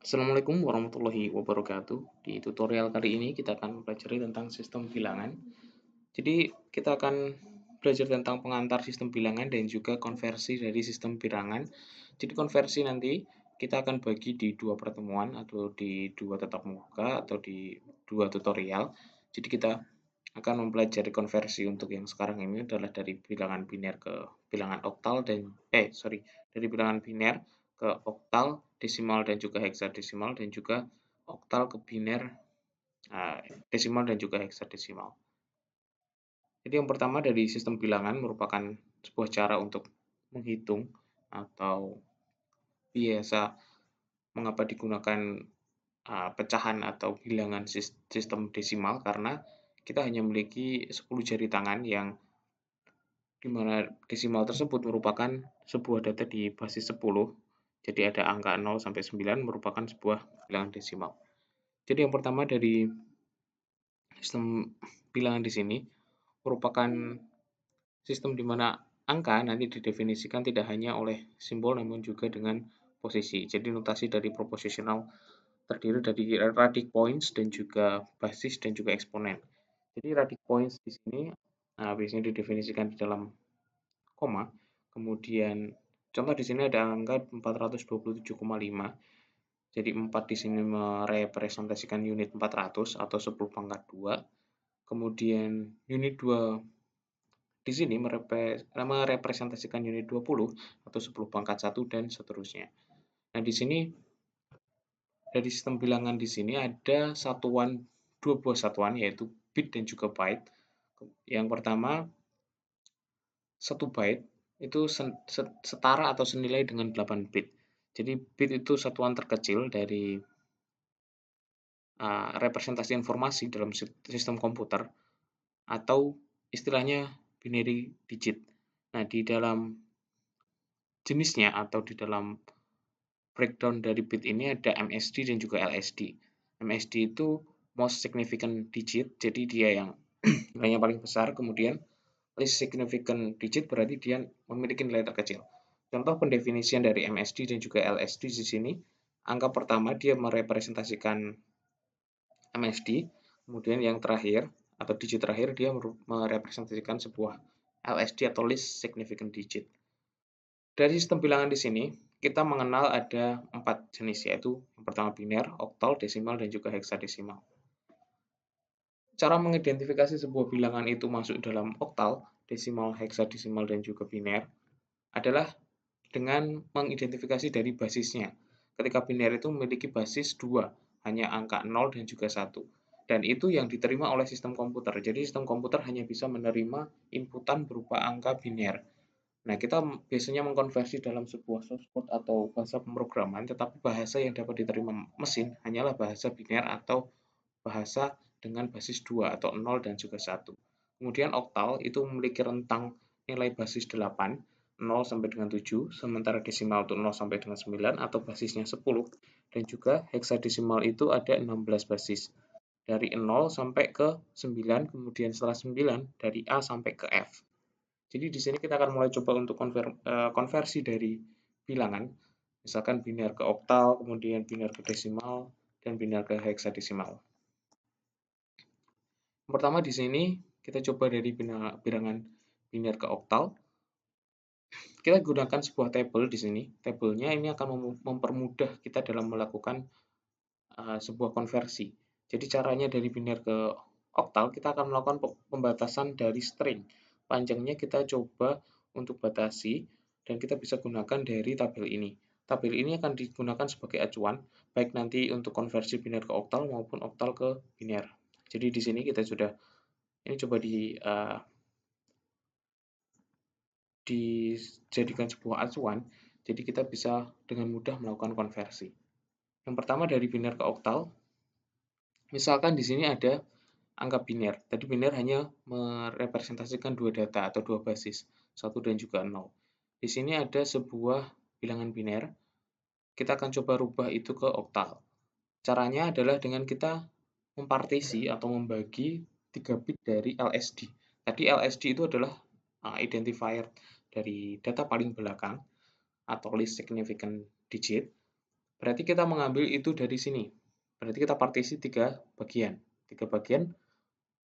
Assalamualaikum warahmatullahi wabarakatuh. Di tutorial kali ini kita akan mempelajari tentang sistem bilangan. Jadi kita akan belajar tentang pengantar sistem bilangan dan juga konversi dari sistem bilangan. Jadi konversi nanti kita akan bagi di dua pertemuan atau di dua tatap muka atau di dua tutorial. Jadi kita akan mempelajari konversi untuk yang sekarang ini adalah dari bilangan biner ke bilangan oktal dari bilangan biner ke oktal, desimal dan juga heksadesimal dan juga oktal ke biner, desimal dan juga heksadesimal. Jadi yang pertama dari sistem bilangan merupakan sebuah cara untuk menghitung atau biasa mengapa digunakan pecahan atau bilangan sistem desimal karena kita hanya memiliki 10 jari tangan yang di mana desimal tersebut merupakan sebuah data di basis 10. Jadi ada angka 0 sampai 9 merupakan sebuah bilangan desimal. Jadi yang pertama dari sistem bilangan di sini merupakan sistem di mana angka nanti didefinisikan tidak hanya oleh simbol namun juga dengan posisi. Jadi notasi dari proposisional terdiri dari radic points dan juga basis dan juga eksponen. Jadi radic points di sini biasanya didefinisikan di dalam koma. Kemudian contoh di sini ada angka 427,5. Jadi 4 di sini merepresentasikan unit 400 atau 10 pangkat 2. Kemudian unit 2 di sini merepresentasikan unit 20 atau 10 pangkat 1 dan seterusnya. Nah, di sini dari sistem bilangan di sini ada dua buah satuan yaitu bit dan juga byte. Yang pertama 1 byte itu setara atau senilai dengan 8 bit. Jadi bit itu satuan terkecil dari representasi informasi dalam sistem komputer atau istilahnya binary digit. Nah, di dalam jenisnya atau di dalam breakdown dari bit ini ada MSD dan juga LSD. MSD itu most significant digit, jadi dia yang nilainya paling besar, kemudian least significant digit berarti dia memiliki nilai terkecil. Contoh pendefinisian dari MSD dan juga LSD di sini, angka pertama dia merepresentasikan MSD, kemudian yang terakhir atau digit terakhir dia merepresentasikan sebuah LSD atau least significant digit. Dari sistem bilangan di sini, kita mengenal ada 4 jenis, yaitu yang pertama biner, oktal, desimal, dan juga heksadesimal. Cara mengidentifikasi sebuah bilangan itu masuk dalam oktal, desimal, heksadesimal, dan juga biner adalah dengan mengidentifikasi dari basisnya. Ketika biner itu memiliki basis 2, hanya angka 0 dan juga 1. Dan itu yang diterima oleh sistem komputer. Jadi sistem komputer hanya bisa menerima inputan berupa angka biner. Nah, kita biasanya mengkonversi dalam sebuah source code atau bahasa pemrograman, tetapi bahasa yang dapat diterima mesin hanyalah bahasa biner atau bahasa dengan basis 2 atau 0 dan juga 1. Kemudian oktal itu memiliki rentang nilai basis 8, 0 sampai dengan 7, sementara desimal itu 0 sampai dengan 9 atau basisnya 10. Dan juga heksadesimal itu ada 16 basis. Dari 0 sampai ke 9, kemudian setelah 9 dari A sampai ke F. Jadi di sini kita akan mulai coba untuk konversi dari bilangan, misalkan biner ke oktal, kemudian biner ke desimal, dan biner ke heksadesimal. Yang pertama di sini kita coba dari bilangan biner ke oktal. Kita gunakan sebuah tabel di sini. Tabelnya ini akan mempermudah kita dalam melakukan sebuah konversi. Jadi caranya dari biner ke oktal kita akan melakukan pembatasan dari string. Panjangnya kita coba untuk batasi dan kita bisa gunakan dari tabel ini. Tabel ini akan digunakan sebagai acuan baik nanti untuk konversi biner ke oktal maupun oktal ke biner. Jadi di sini kita sudah ini coba dijadikan sebuah acuan. Jadi kita bisa dengan mudah melakukan konversi. Yang pertama dari biner ke oktal. Misalkan di sini ada angka biner. Tadi biner hanya merepresentasikan dua data atau dua basis, 1 dan juga 0. Di sini ada sebuah bilangan biner. Kita akan coba rubah itu ke oktal. Caranya adalah dengan kita mempartisi atau membagi 3 bit dari LSD. Tadi LSD itu adalah identifier dari data paling belakang atau least significant digit. Berarti kita mengambil itu dari sini. Berarti kita partisi 3 bagian. 3 bagian,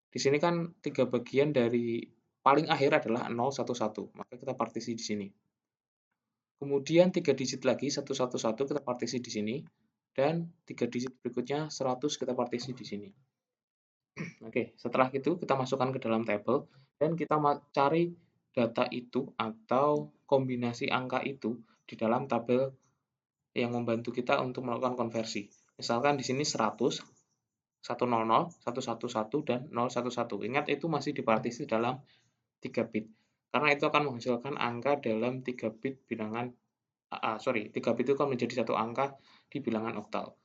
di sini kan 3 bagian dari paling akhir adalah 0, 1, 1. Maka kita partisi di sini. Kemudian 3 digit lagi, 1, 1, 1 kita partisi di sini. Dan 3 digit berikutnya 100 kita partisi di sini. Oke, setelah itu kita masukkan ke dalam tabel dan kita cari data itu atau kombinasi angka itu di dalam tabel yang membantu kita untuk melakukan konversi. Misalkan di sini 100, 100, 111, dan 011. Ingat itu masih dipartisi dalam 3 bit. Karena itu akan menghasilkan angka dalam 3 bit bilangan 3 bit itu akan menjadi satu angka di bilangan oktal.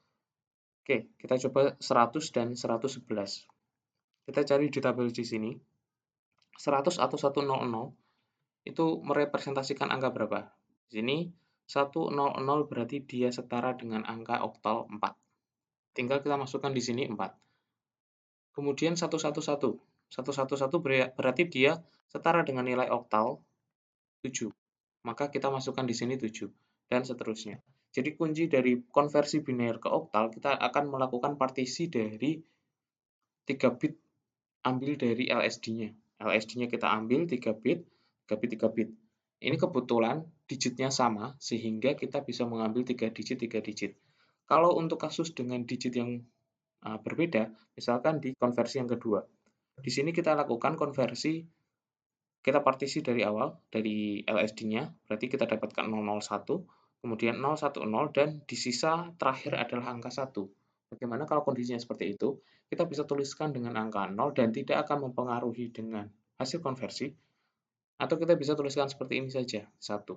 Oke, kita coba 100 dan 111. Kita cari di tabel di sini. 100 atau 100 itu merepresentasikan angka berapa? Di sini 100 berarti dia setara dengan angka oktal 4. Tinggal kita masukkan di sini 4. Kemudian 111. 111 berarti dia setara dengan nilai oktal 7. Maka kita masukkan di sini 7 dan seterusnya. Jadi kunci dari konversi biner ke oktal kita akan melakukan partisi dari 3 bit ambil dari LSD-nya. LSD-nya kita ambil 3 bit, 3 bit, 3 bit. Ini kebetulan digitnya sama, sehingga kita bisa mengambil 3 digit, 3 digit. Kalau untuk kasus dengan digit yang berbeda, misalkan di konversi yang kedua. Di sini kita lakukan konversi, kita partisi dari awal, dari LSD-nya, berarti kita dapatkan 001, kemudian 010, dan di sisa terakhir adalah angka 1. Bagaimana kalau kondisinya seperti itu? Kita bisa tuliskan dengan angka 0 dan tidak akan mempengaruhi dengan hasil konversi, atau kita bisa tuliskan seperti ini saja, 1.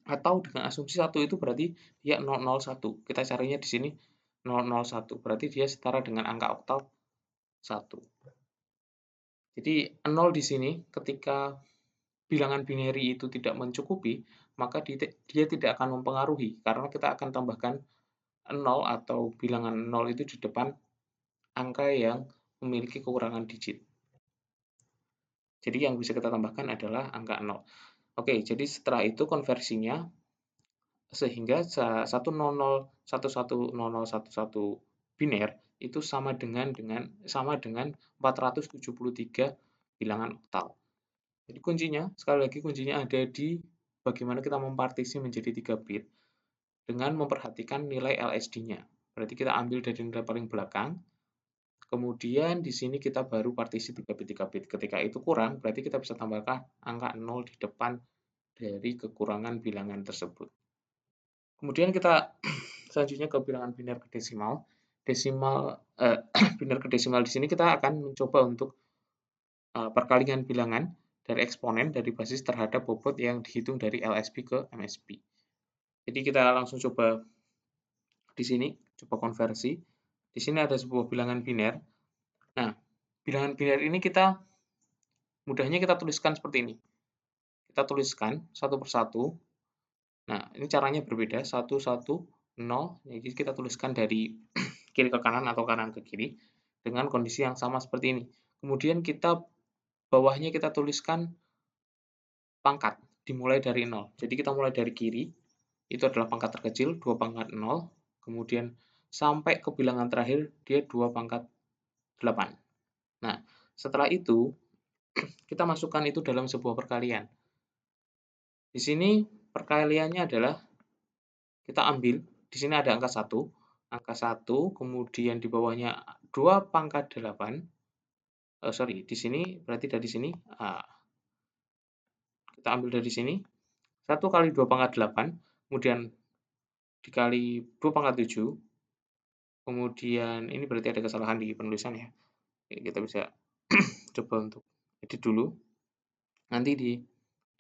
Atau dengan asumsi 1 itu berarti dia 001. Kita carinya di sini 001, berarti dia setara dengan angka oktal 1. Jadi 0 di sini ketika bilangan binary itu tidak mencukupi, maka dia tidak akan mempengaruhi, karena kita akan tambahkan 0 atau bilangan 0 itu di depan angka yang memiliki kekurangan digit. Jadi yang bisa kita tambahkan adalah angka 0. Oke, jadi setelah itu konversinya sehingga 100110011 biner itu sama dengan 473 bilangan oktal. Jadi kuncinya, sekali lagi kuncinya ada di bagaimana kita mempartisi menjadi 3 bit dengan memperhatikan nilai LSD-nya. Berarti kita ambil dari nilai paling belakang, kemudian di sini kita baru partisi 3 bit, 3 bit. Ketika itu kurang, berarti kita bisa tambahkan angka 0 di depan dari kekurangan bilangan tersebut. Kemudian kita selanjutnya ke bilangan biner ke desimal. Biner ke desimal di sini kita akan mencoba untuk perkalian bilangan dari eksponen dari basis terhadap bobot yang dihitung dari LSB ke MSB. Jadi kita langsung coba di sini, coba konversi. Di sini ada sebuah bilangan biner. Nah, bilangan biner ini mudahnya kita tuliskan seperti ini. Kita tuliskan satu persatu. Nah, ini caranya berbeda, 1, 1, 0. Jadi kita tuliskan dari kiri ke kanan atau kanan ke kiri dengan kondisi yang sama seperti ini. Kemudian bawahnya kita tuliskan pangkat, dimulai dari 0. Jadi kita mulai dari kiri, itu adalah pangkat terkecil, 2 pangkat 0, kemudian sampai ke bilangan terakhir, dia 2 pangkat 8. Nah, setelah itu, kita masukkan itu dalam sebuah perkalian. Di sini perkaliannya adalah, kita ambil, di sini ada angka 1, kemudian di bawahnya 2 pangkat 8, di sini, berarti dari sini, kita ambil dari sini, 1 kali 2 pangkat 8, kemudian dikali 2 pangkat 7, kemudian ini berarti ada kesalahan di penulisan ya. Kita bisa coba untuk edit dulu. Nanti di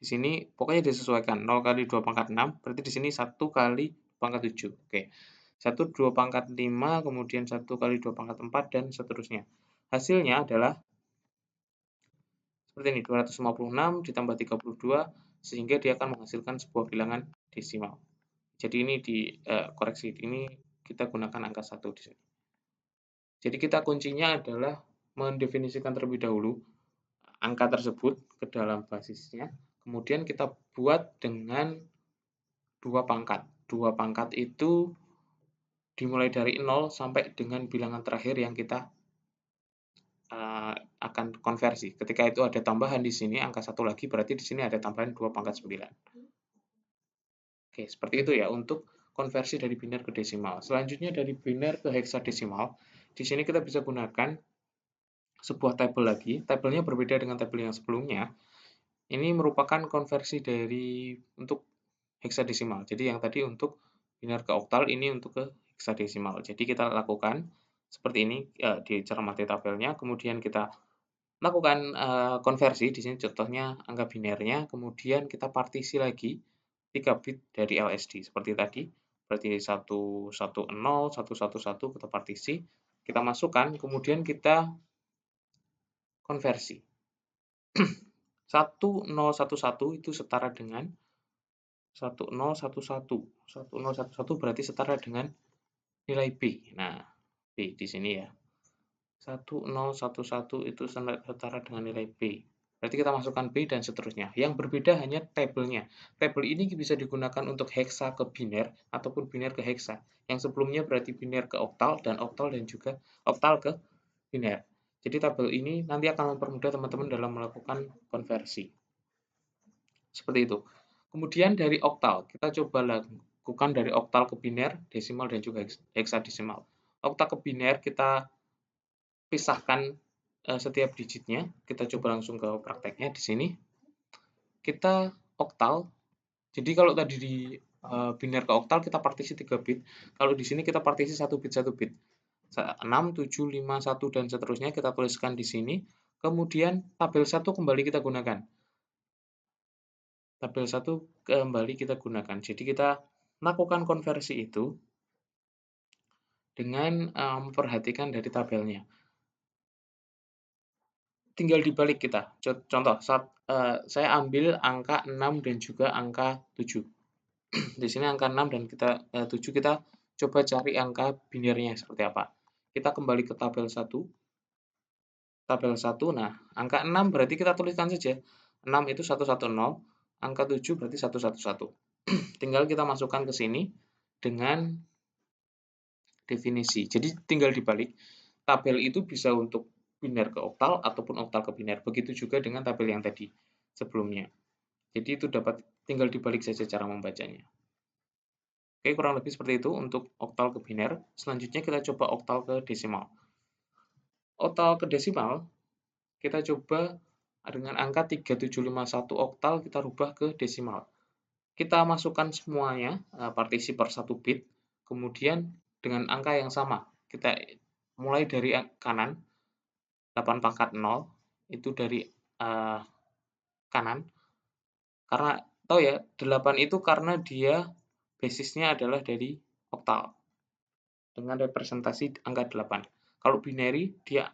sini pokoknya disesuaikan 0 kali 2 pangkat 6, berarti di sini 1 kali pangkat 7. Oke. 1 2 pangkat 5, kemudian 1 kali 2 pangkat 4 dan seterusnya. Hasilnya adalah seperti ini, 256 ditambah 32 sehingga dia akan menghasilkan sebuah bilangan desimal. Jadi ini koreksi, ini kita gunakan angka 1 di sini. Jadi kita kuncinya adalah mendefinisikan terlebih dahulu angka tersebut ke dalam basisnya, kemudian kita buat dengan 2 pangkat. 2 pangkat itu dimulai dari 0 sampai dengan bilangan terakhir yang kita akan konversi. Ketika itu ada tambahan di sini, angka 1 lagi, berarti di sini ada tambahan 2 pangkat 9. Oke, seperti itu ya untuk konversi dari biner ke desimal. Selanjutnya dari biner ke heksadesimal, di sini kita bisa gunakan sebuah tabel lagi. Tabelnya berbeda dengan tabel yang sebelumnya. Ini merupakan konversi dari untuk heksadesimal. Jadi yang tadi untuk biner ke oktal, ini untuk ke heksadesimal. Jadi kita lakukan seperti ini di cara mati tabelnya, kemudian kita lakukan konversi. Di sini contohnya angka binernya, kemudian kita partisi lagi 3 bit dari LSD seperti tadi. Berarti 110, 111 kita partisi, kita masukkan, kemudian kita konversi. 1011 itu setara dengan 1011. 1011 berarti setara dengan nilai B. Nah, B di sini ya. 1011 itu setara dengan nilai B. Berarti kita masukkan B dan seterusnya. Yang berbeda hanya tabelnya. Tabel ini bisa digunakan untuk heksa ke biner ataupun biner ke heksa. Yang sebelumnya berarti biner ke oktal dan juga oktal ke biner. Jadi tabel ini nanti akan mempermudah teman-teman dalam melakukan konversi. Seperti itu. Kemudian dari oktal, kita coba lakukan dari oktal ke biner, desimal dan juga heksadesimal. Oktal ke biner kita pisahkan setiap digitnya. Kita coba langsung ke prakteknya di sini. Kita oktal. Jadi kalau tadi di biner ke oktal kita partisi 3 bit. Kalau di sini kita partisi 1 bit 1 bit. 6, 7, 5, 1 dan seterusnya kita tuliskan di sini. Kemudian tabel 1 kembali kita gunakan. Tabel 1 kembali kita gunakan. Jadi kita lakukan konversi itu dengan memperhatikan dari tabelnya. Tinggal dibalik kita. Contoh, saya ambil angka 6 dan juga angka 7. Di sini angka 6 dan 7 kita coba cari angka binernya seperti apa. Kita kembali ke tabel 1. Tabel 1, nah angka 6 berarti kita tuliskan saja. 6 itu 110, angka 7 berarti 111. Tinggal kita masukkan ke sini dengan definisi. Jadi tinggal dibalik. Tabel itu bisa untuk biner ke oktal ataupun oktal ke biner. Begitu juga dengan tabel yang tadi sebelumnya. Jadi itu dapat tinggal dibalik saja cara membacanya. Oke, kurang lebih seperti itu untuk oktal ke biner. Selanjutnya kita coba oktal ke desimal. Oktal ke desimal, kita coba dengan angka 3751 oktal kita rubah ke desimal. Kita masukkan semuanya, partisi per 1 bit, kemudian dengan angka yang sama. Kita mulai dari kanan, 8 pangkat 0, itu dari kanan. Karena tahu ya, 8 itu karena dia basisnya adalah dari oktal. Dengan representasi angka 8. Kalau binary, dia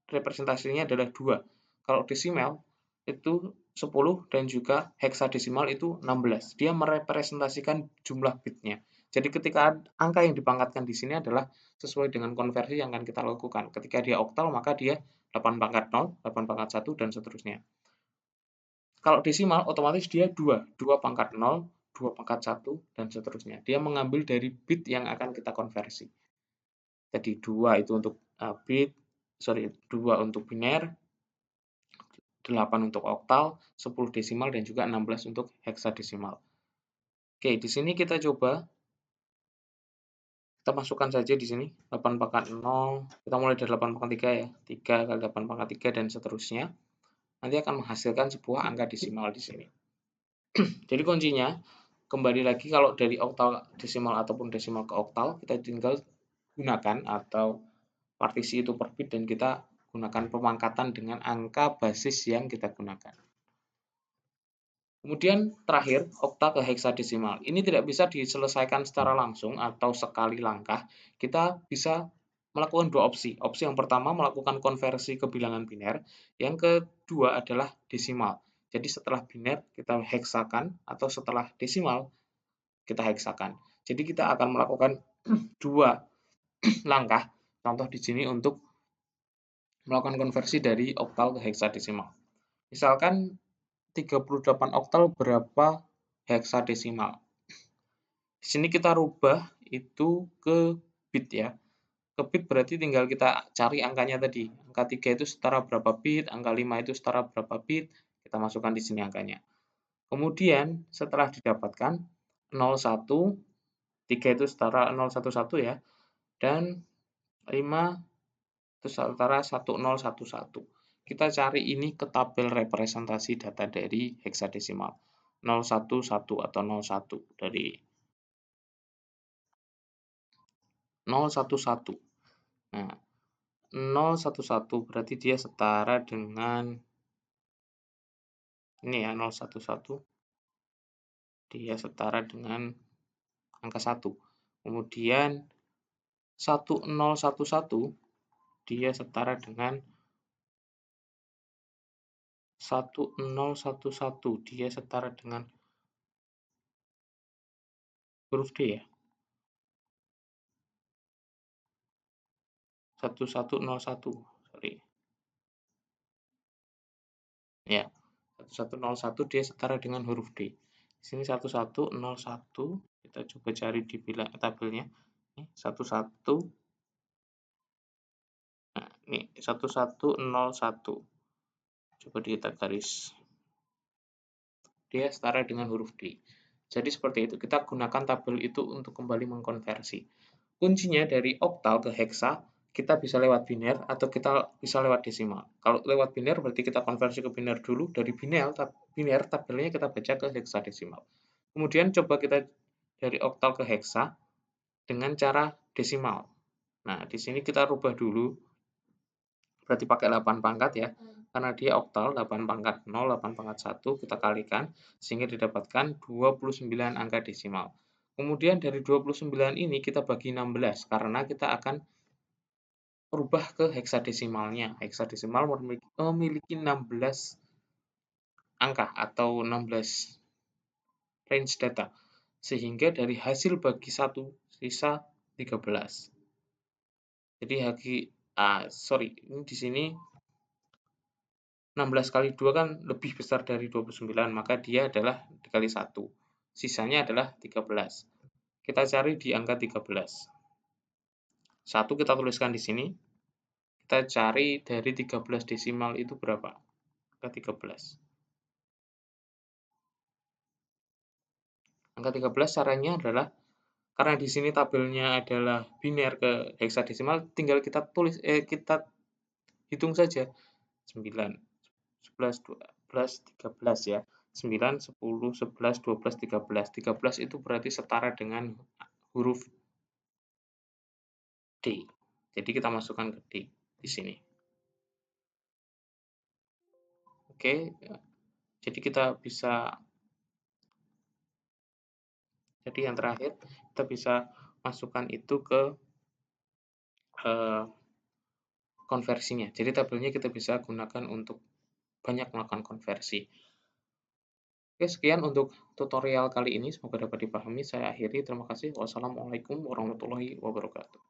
representasinya adalah 2. Kalau desimal, itu 10 dan juga heksadesimal itu 16. Dia merepresentasikan jumlah bitnya. Jadi ketika angka yang dipangkatkan di sini adalah sesuai dengan konversi yang akan kita lakukan. Ketika dia oktal, maka dia 8 pangkat 0, 8 pangkat 1, dan seterusnya. Kalau desimal, otomatis dia 2. 2 pangkat 0, 2 pangkat 1, dan seterusnya. Dia mengambil dari bit yang akan kita konversi. Jadi 2 itu untuk 2 untuk biner, 8 untuk oktal, 10 desimal, dan juga 16 untuk heksadesimal. Oke, di sini kita coba, kita masukkan saja di sini, 8 pangkat 0, kita mulai dari 8 pangkat 3 ya, 3 kali 8 pangkat 3, dan seterusnya. Nanti akan menghasilkan sebuah angka desimal di sini. Jadi kuncinya, kembali lagi kalau dari oktal desimal ataupun desimal ke oktal, kita tinggal gunakan atau partisi itu per bit dan kita gunakan pemangkatan dengan angka basis yang kita gunakan. Kemudian terakhir, okta ke heksadesimal. Ini tidak bisa diselesaikan secara langsung atau sekali langkah. Kita bisa melakukan 2 opsi. Opsi yang pertama melakukan konversi ke bilangan biner. Yang kedua adalah desimal. Jadi setelah biner kita heksakan atau setelah desimal kita heksakan. Jadi kita akan melakukan 2 langkah. Contoh di sini untuk melakukan konversi dari oktal ke heksadesimal. Misalkan 38 oktal berapa heksadesimal? Di Di sini kita rubah itu ke bit ya. Ke bit berarti tinggal kita cari angkanya tadi. Angka 3 itu setara berapa bit, angka 5 itu setara berapa bit, kita masukkan di sini angkanya. Kemudian setelah didapatkan 01, 3 itu setara 011 ya, dan 5 itu setara 1011. Kita cari ini ke tabel representasi data dari heksadesimal 011 atau 01 dari 011. Nah, 011 berarti dia setara dengan ini ya, 011 dia setara dengan angka 1. Kemudian 1011 dia setara dengan 1011 dia setara dengan huruf D ya. 1101, sorry. Ya, 1101 dia setara dengan huruf D. Di sini 1101, kita coba cari di tabelnya. Ini 11, nah ini 1101. Coba kita garis. Dia setara dengan huruf D. Jadi seperti itu, kita gunakan tabel itu untuk kembali mengkonversi. Kuncinya dari oktal ke heksa, kita bisa lewat biner atau kita bisa lewat desimal. Kalau lewat biner berarti kita konversi ke biner dulu, dari biner tabelnya kita baca ke heksadesimal. Kemudian coba kita dari oktal ke heksa dengan cara desimal. Nah, di sini kita rubah dulu, berarti pakai 8 pangkat ya, karena dia oktal 8 pangkat 0, 8 pangkat 1, kita kalikan, sehingga didapatkan 29 angka desimal. Kemudian dari 29 ini kita bagi 16, karena kita akan rubah ke heksadesimalnya. Heksadesimal memiliki 16 angka atau 16 range data. Sehingga dari hasil bagi 1 sisa 13. Jadi ini di sini 16 kali 2 kan lebih besar dari 29, maka dia adalah dikali 1. Sisanya adalah 13. Kita cari di angka 13. 1 kita tuliskan di sini. Kita cari dari 13 desimal itu berapa? Angka 13. Angka 13 caranya adalah, karena di sini tabelnya adalah biner ke heksadesimal, tinggal kita hitung saja. 9, 11, 12, 13 ya. 9, 10, 11, 12, 13. 13 itu berarti setara dengan huruf D. Jadi kita masukkan ke D di sini. Oke, jadi yang terakhir kita bisa masukkan itu ke konversinya. Jadi tabelnya kita bisa gunakan untuk banyak melakukan konversi. Oke, sekian untuk tutorial kali ini. Semoga dapat dipahami. Saya akhiri. Terima kasih. Wassalamualaikum warahmatullahi wabarakatuh.